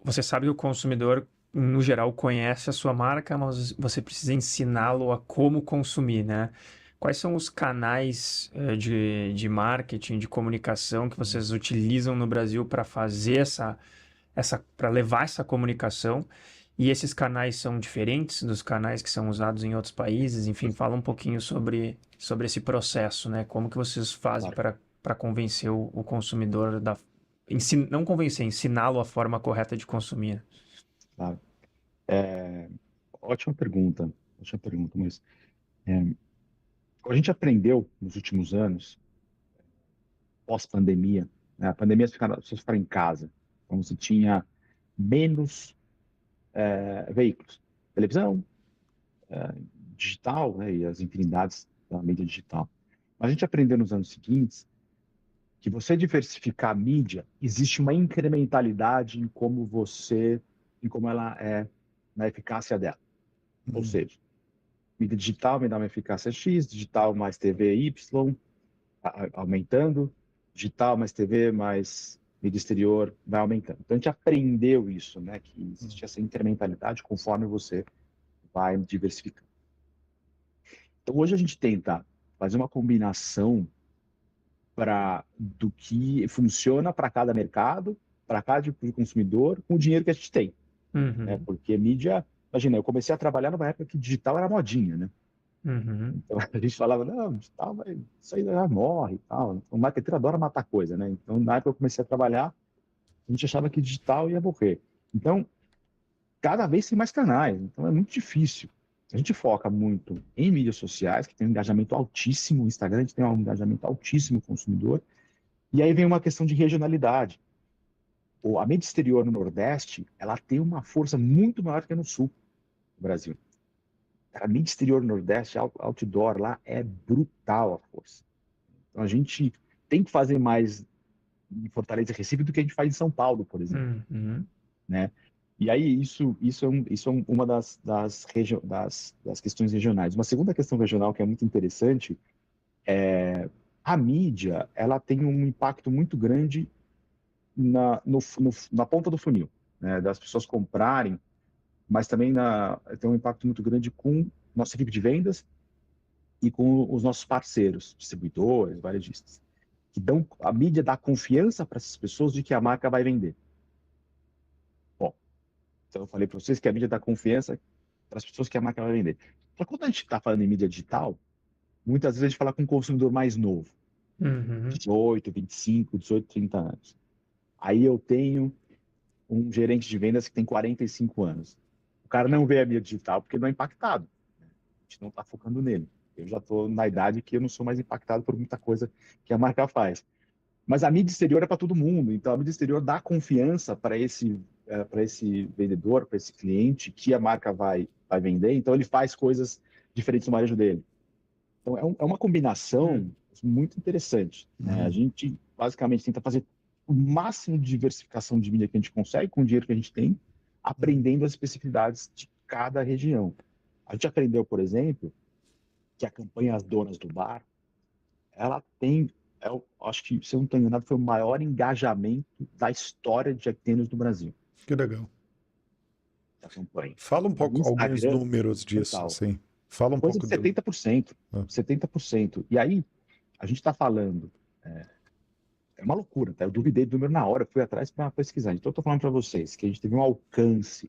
você sabe que o consumidor, no geral, conhece a sua marca, mas você precisa ensiná-lo a como consumir, né? Quais são os canais de marketing, de comunicação que vocês utilizam no Brasil para fazer para levar essa comunicação? E esses canais são diferentes dos canais que são usados em outros países? Enfim, fala um pouquinho sobre esse processo, né? Como que vocês fazem para convencer o consumidor não convencer, ensiná-lo a forma correta de consumir? Claro. Ótima pergunta, mas a gente aprendeu nos últimos anos, pós-pandemia, né? A pandemia as pessoas ficaram em casa, então você tinha menos veículos, televisão, digital, né, e as infinidades da mídia digital. Mas a gente aprendeu nos anos seguintes que você diversificar a mídia, existe uma incrementalidade em como ela é na eficácia dela. Ou seja, mídia digital me dá uma eficácia X, digital mais TV Y, aumentando, digital mais TV mais mídia exterior vai aumentando. Então a gente aprendeu isso, né, que existe essa incrementalidade conforme você vai diversificando. Então hoje a gente tenta fazer uma combinação do que funciona para cada mercado, para cada tipo de consumidor, com o dinheiro que a gente tem. Né? Porque mídia, imagina, eu comecei a trabalhar numa época que digital era modinha, né? Então a gente falava, não, digital isso aí já morre e tal. O marketeiro adora matar coisa, né? Então na época que eu comecei a trabalhar, a gente achava que digital ia morrer. Então, cada vez tem mais canais, então é muito difícil. A gente foca muito em mídias sociais, que tem um engajamento altíssimo, o Instagram a gente tem um engajamento altíssimo com o consumidor, e aí vem uma questão de regionalidade. A mídia exterior no Nordeste, ela tem uma força muito maior que no Sul do Brasil. A mídia exterior no Nordeste, outdoor lá, é brutal a força. Então a gente tem que fazer mais em Fortaleza e Recife do que a gente faz em São Paulo, por exemplo. Né? E aí isso é uma das questões regionais. Uma segunda questão regional que é muito interessante é a mídia, ela tem um impacto muito grande na ponta do funil, né? Das pessoas comprarem, mas também tem um impacto muito grande com nossa equipe de vendas e com os nossos parceiros, distribuidores, varejistas, que a mídia dá confiança para essas pessoas de que a marca vai vender. Bom, então eu falei para vocês que a mídia dá confiança para as pessoas que a marca vai vender. Só que quando a gente está falando em mídia digital, muitas vezes a gente fala com um consumidor mais novo, 18, 25, 18, 30 anos. Aí eu tenho um gerente de vendas que tem 45 anos. O cara não vê a mídia digital porque não é impactado. A gente não está focando nele. Eu já estou na idade que eu não sou mais impactado por muita coisa que a marca faz. Mas a mídia exterior é para todo mundo. Então, a mídia exterior dá confiança para esse vendedor, para esse cliente, que a marca vai vender. Então, ele faz coisas diferentes no manejo dele. Então, é uma combinação muito interessante. Né? A gente, basicamente, tenta fazer o máximo de diversificação de mídia que a gente consegue com o dinheiro que a gente tem, aprendendo as especificidades de cada região. A gente aprendeu, por exemplo, que a campanha As Donas do Bar, ela tem, eu acho que, se eu não estou enganado, foi o maior engajamento da história de Jack Daniel's no Brasil. Que legal. Da campanha. Fala um pouco, alguns números disso, total. assim. Fala um Coisa pouco de 70%. 70%. E aí, a gente está falando... É uma loucura, tá? Eu duvidei do número na hora, fui atrás para pesquisar. Então, eu estou falando para vocês que a gente teve um alcance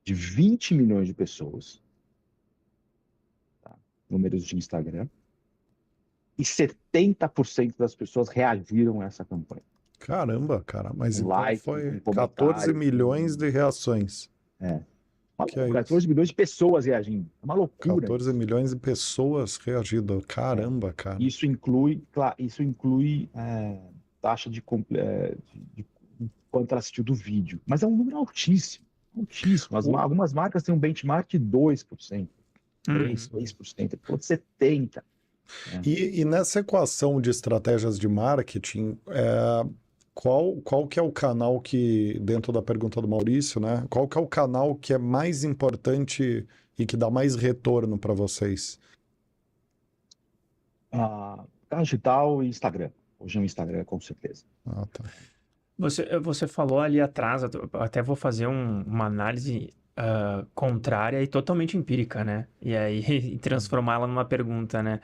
de 20 milhões de pessoas, tá? Números de Instagram, e 70% das pessoas reagiram a essa campanha. Caramba, cara, mas então Like, foi com 14 milhões de reações. Que é 14 milhões de pessoas reagindo. É uma loucura. 14 milhões de pessoas reagindo. Caramba, cara. Isso inclui taxa de quanto ela assistiu do vídeo. Mas é um número altíssimo. Altíssimo. Algumas marcas têm um benchmark de 2%, 3%, por 70%. E nessa equação de estratégias de marketing, qual que é o canal que, dentro da pergunta do Maurício, né? Qual que é o canal que é mais importante e que dá mais retorno para vocês? Canal digital e Instagram. Hoje é o Instagram, com certeza. Tá. Você falou ali atrás, eu até vou fazer uma análise contrária e totalmente empírica, né? E aí transformá-la numa pergunta, né?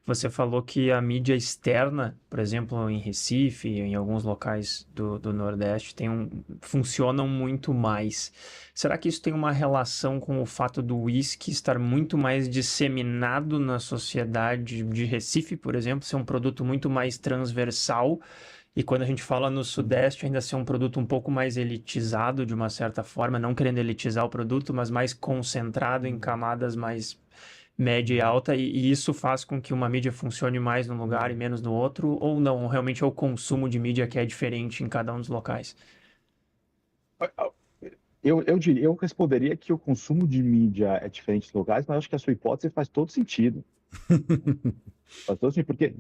Você falou que a mídia externa, por exemplo, em Recife, em alguns locais do Nordeste, funcionam muito mais. Será que isso tem uma relação com o fato do uísque estar muito mais disseminado na sociedade de Recife, por exemplo, ser um produto muito mais transversal? E quando a gente fala no Sudeste, ainda ser um produto um pouco mais elitizado, de uma certa forma, não querendo elitizar o produto, mas mais concentrado em camadas mais média e alta, e isso faz com que uma mídia funcione mais num lugar e menos no outro, ou não? Realmente é o consumo de mídia que é diferente em cada um dos locais? Eu responderia que o consumo de mídia é diferente dos locais, mas acho que a sua hipótese faz todo sentido. Faz todo sentido, porque...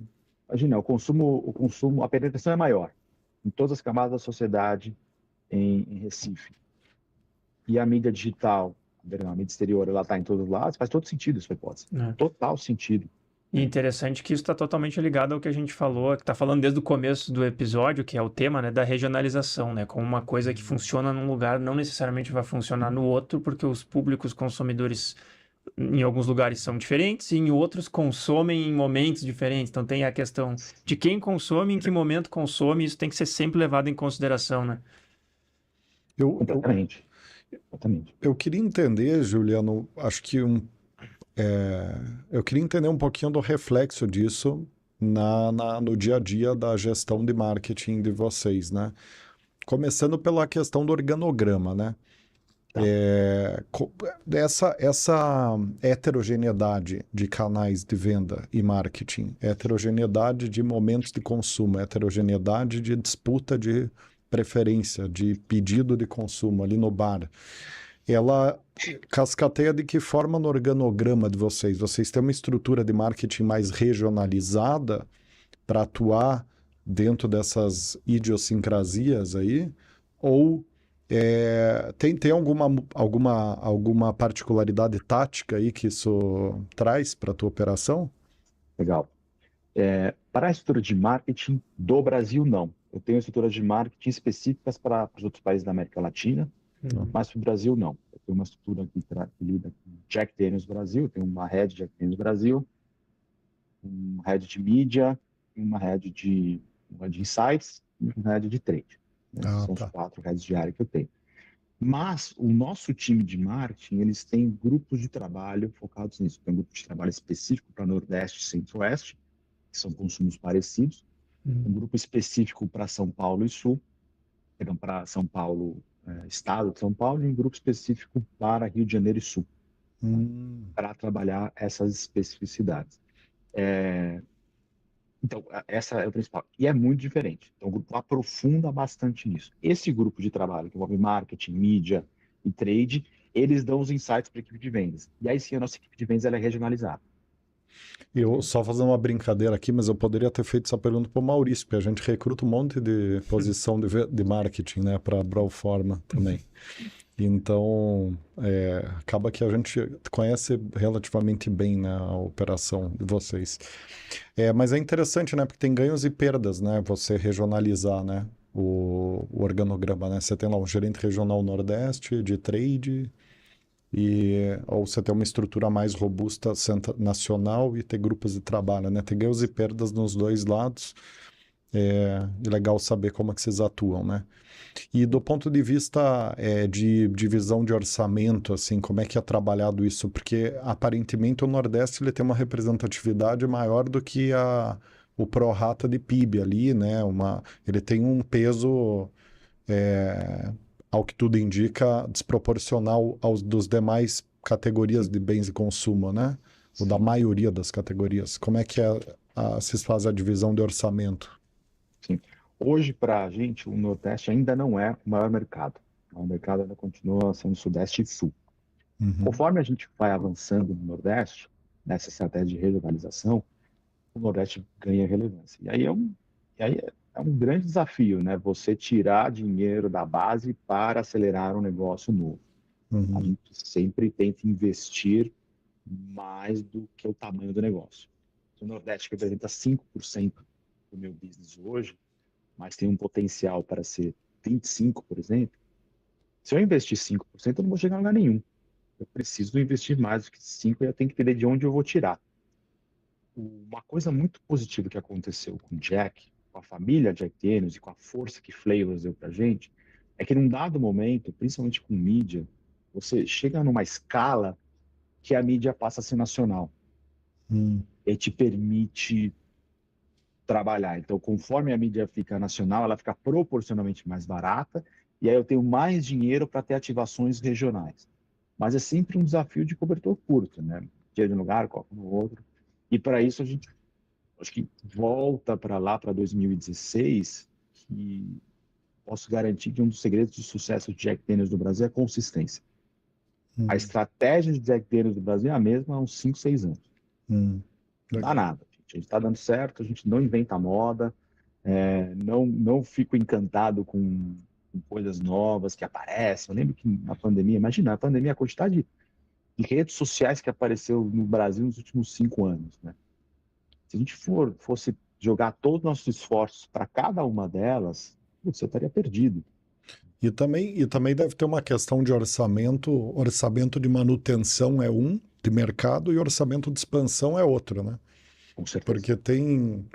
Imagina, o consumo, a penetração é maior em todas as camadas da sociedade em Recife. E a mídia digital, a mídia exterior, ela está em todos os lados, faz todo sentido essa hipótese. Total sentido. E interessante que isso está totalmente ligado ao que a gente falou, que está falando desde o começo do episódio, que é o tema, né, da regionalização, né? Como uma coisa que funciona num lugar não necessariamente vai funcionar no outro, porque os públicos consumidores em alguns lugares são diferentes e em outros consomem em momentos diferentes. Então tem a questão de quem consome, em que momento consome, isso tem que ser sempre levado em consideração, né? Exatamente. Eu queria entender, Juliano, acho que eu queria entender um pouquinho do reflexo disso no dia a dia da gestão de marketing de vocês, né? Começando pela questão do organograma, né? Essa heterogeneidade de canais de venda e marketing, heterogeneidade de momentos de consumo, heterogeneidade de disputa de preferência, de pedido de consumo ali no bar, ela cascateia de que forma no organograma de vocês? Vocês têm uma estrutura de marketing mais regionalizada para atuar dentro dessas idiosincrasias aí? Ou tem alguma particularidade tática aí que isso traz para a tua operação? Legal. Para a estrutura de marketing do Brasil, não. Eu tenho estruturas de marketing específicas para os outros países da América Latina, mas para o Brasil, não. Eu tenho uma estrutura que lida com Jack Daniel's Brasil, eu tenho uma rede Jack Daniel's Brasil, um head de mídia, uma head de insights e um head de trade. Né? São os 4 heads de área que eu tenho. Mas o nosso time de marketing, eles têm grupos de trabalho focados nisso. Tem um grupo de trabalho específico para Nordeste e Centro-Oeste, que são consumos parecidos. Um grupo específico para São Paulo e Sul, perdão, para São Paulo, Estado de São Paulo, e um grupo específico para Rio de Janeiro e Sul, para trabalhar essas especificidades. Então, essa é o principal. E é muito diferente. Então, o grupo aprofunda bastante nisso. Esse grupo de trabalho, que envolve marketing, mídia e trade, eles dão os insights para a equipe de vendas. E aí sim, a nossa equipe de vendas ela é regionalizada. Eu só fazer uma brincadeira aqui, mas eu poderia ter feito essa pergunta para o Maurício, porque a gente recruta um monte de posição de marketing, né, para a Brauforma também. Então, acaba que a gente conhece relativamente bem, né, a operação de vocês. Mas é interessante, né, porque tem ganhos e perdas, né, você regionalizar, né, o organograma, né? Você tem lá um gerente regional Nordeste de trade, ou você tem uma estrutura mais robusta nacional e ter grupos de trabalho, né? Tem ganhos e perdas nos dois lados. É legal saber como é que vocês atuam, né? E do ponto de vista de divisão de orçamento, assim, como é que é trabalhado isso? Porque aparentemente o Nordeste ele tem uma representatividade maior do que o pró-rata de PIB ali, né? Ele tem um peso, ao que tudo indica, desproporcional aos dos demais categorias de bens de consumo, né? Ou da maioria das categorias. Como é que vocês fazem a divisão de orçamento? Sim. Hoje, para a gente, o Nordeste ainda não é o maior mercado. O mercado ainda continua sendo Sudeste e Sul. Conforme a gente vai avançando no Nordeste, nessa estratégia de regionalização, o Nordeste ganha relevância. E aí é um grande desafio, né? Você tirar dinheiro da base para acelerar um negócio novo. A gente sempre tenta investir mais do que o tamanho do negócio. O Nordeste representa 5% do meu business hoje, mas tem um potencial para ser 25%, por exemplo. Se eu investir 5%, eu não vou chegar a lugar nenhum. Eu preciso investir mais do que 5% e eu tenho que entender de onde eu vou tirar. Uma coisa muito positiva que aconteceu com o Jack, com a família Jack Daniels e com a força que Flavors deu pra gente, é que num dado momento, principalmente com mídia, você chega numa escala que a mídia passa a ser nacional. E te permite trabalhar. Então, conforme a mídia fica nacional, ela fica proporcionalmente mais barata, e aí eu tenho mais dinheiro para ter ativações regionais. Mas é sempre um desafio de cobertor curto, né? Dia de um lugar, copo no outro. E para isso a gente, acho que volta para lá, para 2016, que posso garantir que um dos segredos de sucesso de Jack Daniels no Brasil é a consistência. A estratégia de Jack Daniels do Brasil é a mesma há uns 5, 6 anos. Não dá nada. A gente está dando certo, a gente não inventa moda, não fico encantado com coisas novas que aparecem. Eu lembro que na pandemia, imagina, a pandemia, a quantidade de redes sociais que apareceu no Brasil nos últimos 5 anos, né? Se a gente fosse jogar todos os nossos esforços para cada uma delas, você estaria perdido. E também deve ter uma questão de orçamento. Orçamento de manutenção é um, de mercado, e orçamento de expansão é outro, né? Com certeza. Porque tem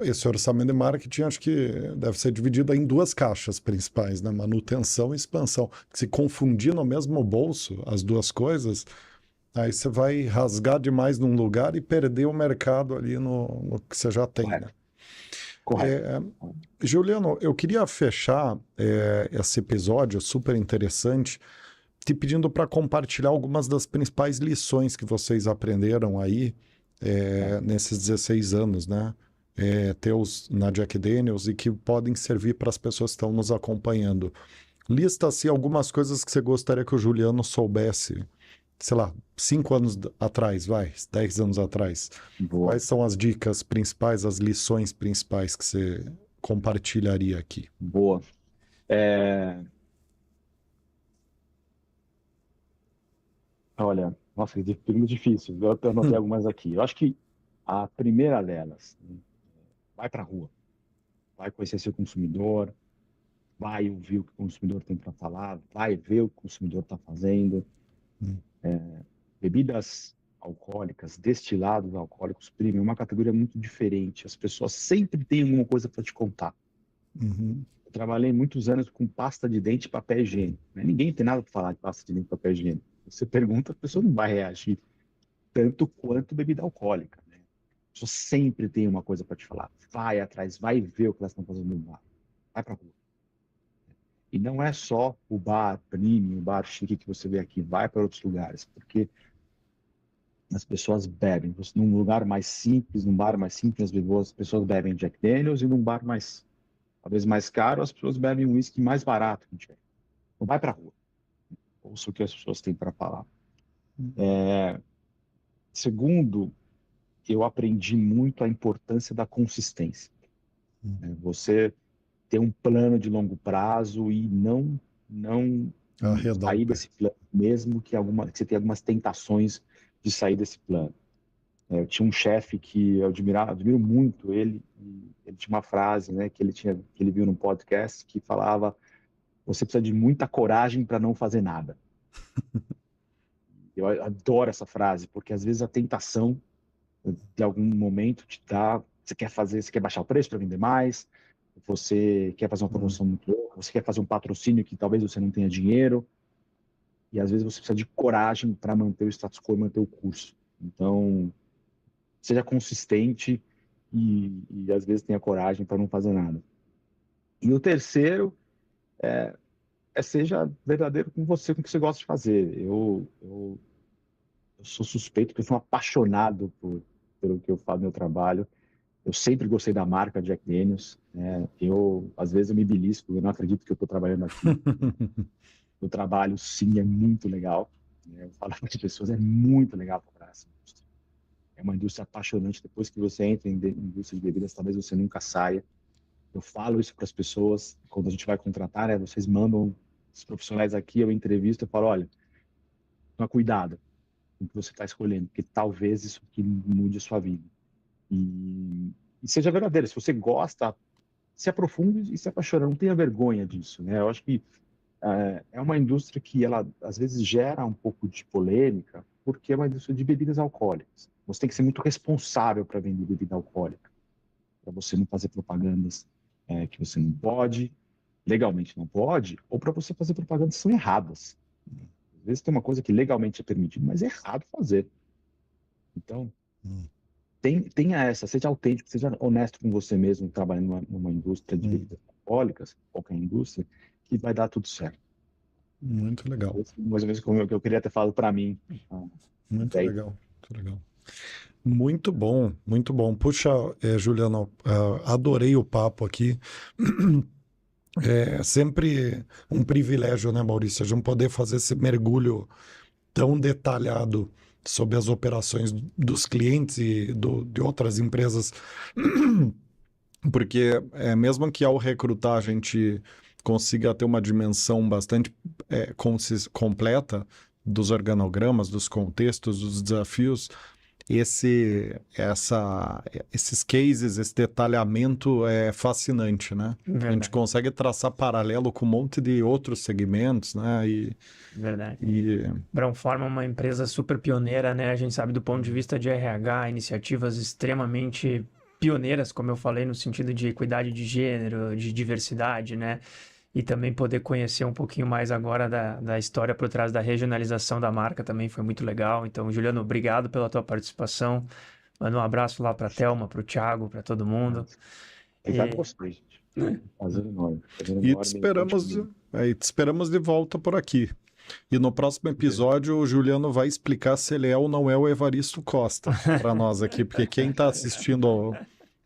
esse orçamento de marketing, acho que deve ser dividido em 2 caixas principais, né? Manutenção e expansão. Se confundir no mesmo bolso as duas coisas, aí você vai rasgar demais num lugar e perder o mercado ali no que você já tem, né? Correto. Juliano, eu queria fechar esse episódio super interessante te pedindo para compartilhar algumas das principais lições que vocês aprenderam aí nesses 16 anos, né? Teus na Jack Daniels e que podem servir para as pessoas que estão nos acompanhando. Lista-se algumas coisas que você gostaria que o Juliano soubesse, sei lá, 5 anos atrás, 10 anos atrás. Boa. Quais são as dicas principais, as lições principais que você compartilharia aqui? Boa. Olha, nossa, que pergunta difícil. Eu anotei algumas aqui. Eu acho que a primeira delas, vai para a rua. Vai conhecer seu consumidor, vai ouvir o que o consumidor tem para falar, vai ver o que o consumidor está fazendo. Bebidas alcoólicas, destilados alcoólicos premium, é uma categoria muito diferente. As pessoas sempre têm alguma coisa para te contar. Uhum. Eu trabalhei muitos anos com pasta de dente e papel higiênico, né? Ninguém tem nada para falar de pasta de dente e papel higiênico. Você pergunta, a pessoa não vai reagir tanto quanto bebida alcoólica, né? A pessoa sempre tem uma coisa para te falar. Vai atrás, vai ver o que elas estão fazendo no bar. Vai para rua. E não é só o bar premium, o bar chique que você vê aqui. Vai para outros lugares, porque as pessoas bebem. Num lugar mais simples, num bar mais simples, as pessoas bebem Jack Daniels, e num bar mais, talvez mais caro, as pessoas bebem um whisky mais barato que Jack. Não vai para rua. Ouça o que as pessoas têm para falar. Segundo, eu aprendi muito a importância da consistência. Né? Você ter um plano de longo prazo e não Arredar sair o pé. desse plano, mesmo que você tenha algumas tentações de sair desse plano. Eu tinha um chefe que eu admiro muito ele, e ele tinha uma frase, né, que ele viu num podcast que falava: você precisa de muita coragem para não fazer nada. Eu adoro essa frase, porque às vezes a tentação de algum momento te dá, você quer baixar o preço para vender mais, você quer fazer uma promoção muito louca, você quer fazer um patrocínio que talvez você não tenha dinheiro, e às vezes você precisa de coragem para manter o status quo, manter o curso. Então, seja consistente e às vezes tenha coragem para não fazer nada. E o terceiro seja verdadeiro com você, com o que você gosta de fazer. Eu sou suspeito porque eu sou um apaixonado pelo que eu faço no meu trabalho. Eu sempre gostei da marca Jack Daniels, né? Às vezes eu me belisco, eu não acredito que eu estou trabalhando aqui. O trabalho, sim, é muito legal. Né? Eu falo para as pessoas, é muito legal trabalhar essa indústria. É uma indústria apaixonante. Depois que você entra em indústria de bebidas, talvez você nunca saia. Eu falo isso para as pessoas quando a gente vai contratar, né? Vocês mandam os profissionais aqui, eu entrevisto, eu falo, olha, toma cuidado com o que você está escolhendo, porque talvez isso aqui mude a sua vida. E seja verdadeiro. Se você gosta, se aprofunde e se apaixone. Não tenha vergonha disso, né? Eu acho que é uma indústria que ela às vezes gera um pouco de polêmica, porque é uma indústria de bebidas alcoólicas. Você tem que ser muito responsável para vender bebida alcoólica, para você não fazer propagandas que você não pode, legalmente não pode, ou para você fazer propagandas que são erradas. Às vezes tem uma coisa que legalmente é permitida, mas é errado fazer. Então, seja autêntico, seja honesto com você mesmo, trabalhando numa indústria de bebidas alcoólicas, qualquer indústria, que vai dar tudo certo. Muito legal. Mais ou menos como eu queria ter falado para mim. Muito legal, muito legal. Muito bom, muito bom. Puxa, Juliano, adorei o papo aqui. É sempre um privilégio, né, Maurício, a gente poder fazer esse mergulho tão detalhado sobre as operações dos clientes e de outras empresas, porque mesmo que ao recrutar a gente consiga ter uma dimensão bastante completa dos organogramas, dos contextos, dos desafios, esses cases, esse detalhamento é fascinante, né? Verdade. A gente consegue traçar paralelo com um monte de outros segmentos, né? Verdade. Brown-Forman é uma empresa super pioneira, né? A gente sabe do ponto de vista de RH, iniciativas extremamente pioneiras, como eu falei, no sentido de equidade de gênero, de diversidade, né? E também poder conhecer um pouquinho mais agora da história por trás da regionalização da marca também foi muito legal. Então, Juliano, obrigado pela tua participação. Manda um abraço lá para a Thelma, para o Thiago, para todo mundo. Obrigado a você, gente. Prazer enorme. E te esperamos de volta por aqui. E no próximo episódio, o Juliano vai explicar se ele é ou não é o Evaristo Costa para nós aqui, porque quem está assistindo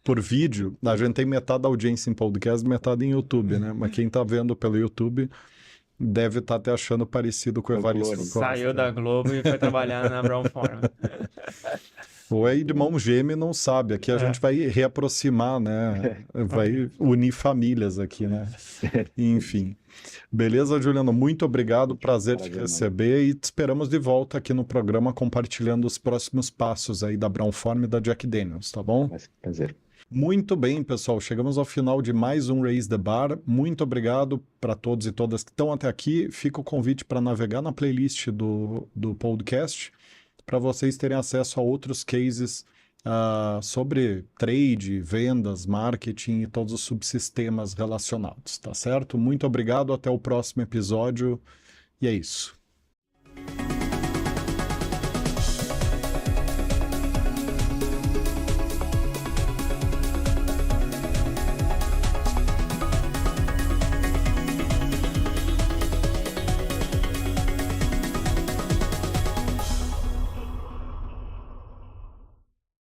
por vídeo, a gente tem metade da audiência em podcast, metade em YouTube, né? Mas quem tá vendo pelo YouTube deve estar até achando parecido com o Evaristo Costa. Saiu da Globo e foi trabalhar na Brown-Forman. Ou é irmão gêmeo, não sabe. Aqui a gente vai reaproximar, né? Vai unir famílias aqui, né? Enfim. Beleza, Juliano? Muito obrigado. Prazer te receber e te esperamos de volta aqui no programa compartilhando os próximos passos aí da Brown-Forman e da Jack Daniels, tá bom? Prazer. Muito bem, pessoal. Chegamos ao final de mais um Raise the Bar. Muito obrigado para todos e todas que estão até aqui. Fica o convite para navegar na playlist do podcast, para vocês terem acesso a outros cases sobre trade, vendas, marketing e todos os subsistemas relacionados, tá certo? Muito obrigado, até o próximo episódio, e é isso.